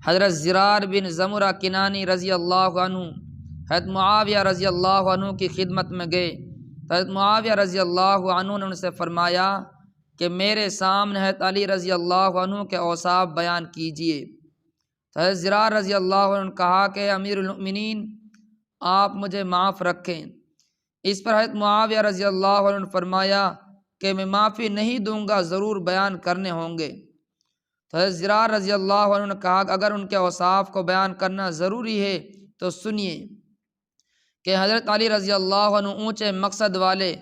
حضرت زرار بن زمرہ کنانی رضی اللہ عنہ حضرت معاویہ رضی اللہ عنہ کی خدمت میں گئے۔ حضرت معاویہ رضی اللہ عنہ نے ان سے فرمایا کہ میرے سامنے حضرت علی رضی اللہ عنہ کے اوصاف بیان کیجئے۔ حضرت زرار رضی اللہ عنہ نے کہا کہ امیر المؤمنین آپ مجھے معاف رکھیں۔ اس پر حضرت معاویہ رضی اللہ عنہ نے فرمایا کہ میں معافی نہیں دوں گا، ضرور بیان کرنے ہوں گے۔ حضرت زرار رضی اللہ عنہ نے کہا کہ اگر ان کے اوصاف کو بیان کرنا ضروری ہے تو سنیے کہ حضرت علی رضی اللہ عنہ اونچے مقصد والے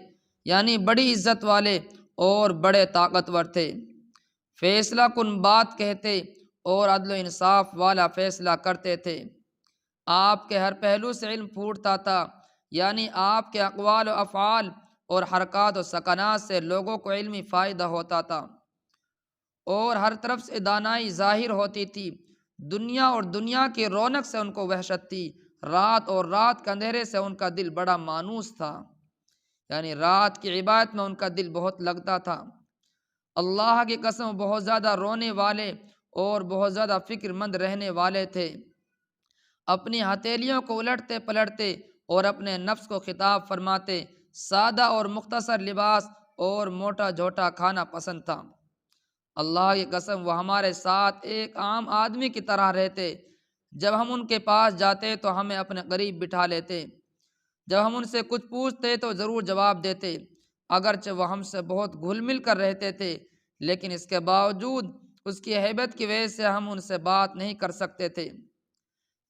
یعنی بڑی عزت والے اور بڑے طاقتور تھے، فیصلہ کن بات کہتے اور عدل و انصاف والا فیصلہ کرتے تھے۔ آپ کے ہر پہلو سے علم پھوٹتا تھا، یعنی آپ کے اقوال و افعال اور حرکات و سکنات سے لوگوں کو علمی فائدہ ہوتا تھا اور ہر طرف سے دانائی ظاہر ہوتی تھی۔ دنیا اور دنیا کی رونق سے ان کو وحشت تھی، رات اور رات کے اندھیرے سے ان کا دل بڑا مانوس تھا، یعنی رات کی عبادت میں ان کا دل بہت لگتا تھا۔ اللہ کی قسم بہت زیادہ رونے والے اور بہت زیادہ فکر مند رہنے والے تھے، اپنی ہتھیلیوں کو الٹتے پلٹتے اور اپنے نفس کو خطاب فرماتے، سادہ اور مختصر لباس اور موٹا جھوٹا کھانا پسند تھا۔ اللہ کی قسم وہ ہمارے ساتھ ایک عام آدمی کی طرح رہتے، جب ہم ان کے پاس جاتے تو ہمیں اپنے قریب بٹھا لیتے، جب ہم ان سے کچھ پوچھتے تو ضرور جواب دیتے، اگرچہ وہ ہم سے بہت گھل مل کر رہتے تھے، لیکن اس کے باوجود اس کی ہیبت کی وجہ سے ہم ان سے بات نہیں کر سکتے تھے۔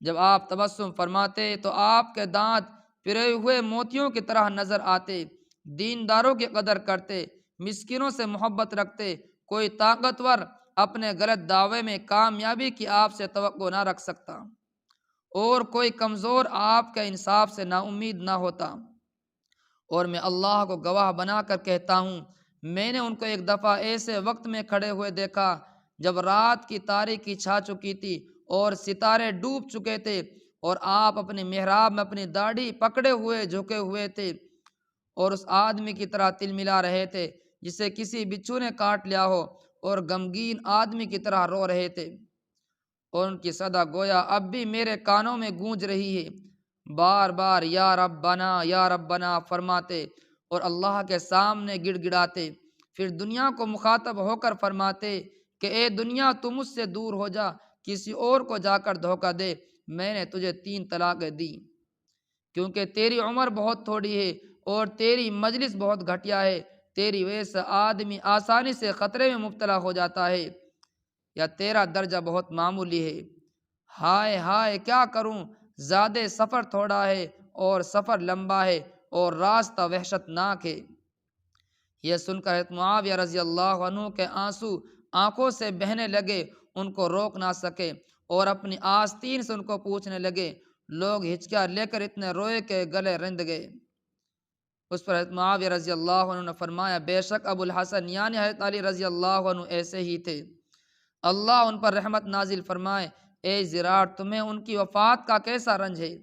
جب آپ تبسم فرماتے تو آپ کے دانت پرے ہوئے موتیوں کی طرح نظر آتے، دینداروں کی قدر کرتے، مسکینوں سے محبت رکھتے، کوئی طاقتور اپنے غلط دعوے میں کامیابی کی آپ سے توقع نہ رکھ سکتا اور کوئی کمزور آپ کے انصاف سے نا امید نہ ہوتا۔ اور میں اللہ کو گواہ بنا کر کہتا ہوں، میں نے ان کو ایک دفعہ ایسے وقت میں کھڑے ہوئے دیکھا جب رات کی تاریکی چھا چکی تھی اور ستارے ڈوب چکے تھے، اور آپ اپنے محراب میں اپنی داڑھی پکڑے ہوئے جھکے ہوئے تھے اور اس آدمی کی طرح تل ملا رہے تھے جسے کسی بچھو نے کاٹ لیا ہو، اور غمگین آدمی کی طرح رو رہے تھے، اور ان کی صدا گویا اب بھی میرے کانوں میں گونج رہی ہے، بار بار یا ربنا فرماتے اور اللہ کے سامنے گڑ گڑاتے، پھر دنیا کو مخاطب ہو کر فرماتے کہ اے دنیا تو مجھ سے دور ہو جا، کسی اور کو جا کر دھوکہ دے، میں نے تجھے 3 طلاقیں دی، کیونکہ تیری عمر بہت تھوڑی ہے اور تیری مجلس بہت گھٹیا ہے، تیری وجہ سے آدمی آسانی سے خطرے میں مبتلا ہو جاتا ہے، یا تیرا درجہ بہت معمولی ہے۔ ہائے ہائے کیا کروں، زیادہ سفر تھوڑا ہے اور سفر لمبا ہے اور راستہ وحشت ناک ہے۔ یہ سن کر حضرت معاویہ رضی اللہ عنہ کے آنسو آنکھوں سے بہنے لگے، ان کو روک نہ سکے اور اپنی آستین سے ان کو پوچھنے لگے، لوگ ہچکیاں لے کر اتنے روئے کہ گلے رند گئے۔ اس پر حضرت معاویہ رضی اللہ عنہ نے فرمایا، بے شک ابو الحسن یعنی حضرت علی رضی اللہ عنہ ایسے ہی تھے، اللہ ان پر رحمت نازل فرمائے۔ اے زرار تمہیں ان کی وفات کا کیسا رنج ہے؟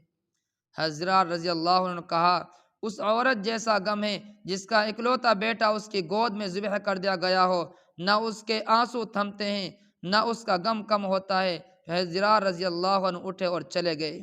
حضرت زرار رضی اللہ عنہ نے کہا، اس عورت جیسا غم ہے جس کا اکلوتا بیٹا اس کی گود میں ذبح کر دیا گیا ہو، نہ اس کے آنسو تھمتے ہیں نہ اس کا غم کم ہوتا ہے۔ حضرت زرار رضی اللہ عنہ اٹھے اور چلے گئے۔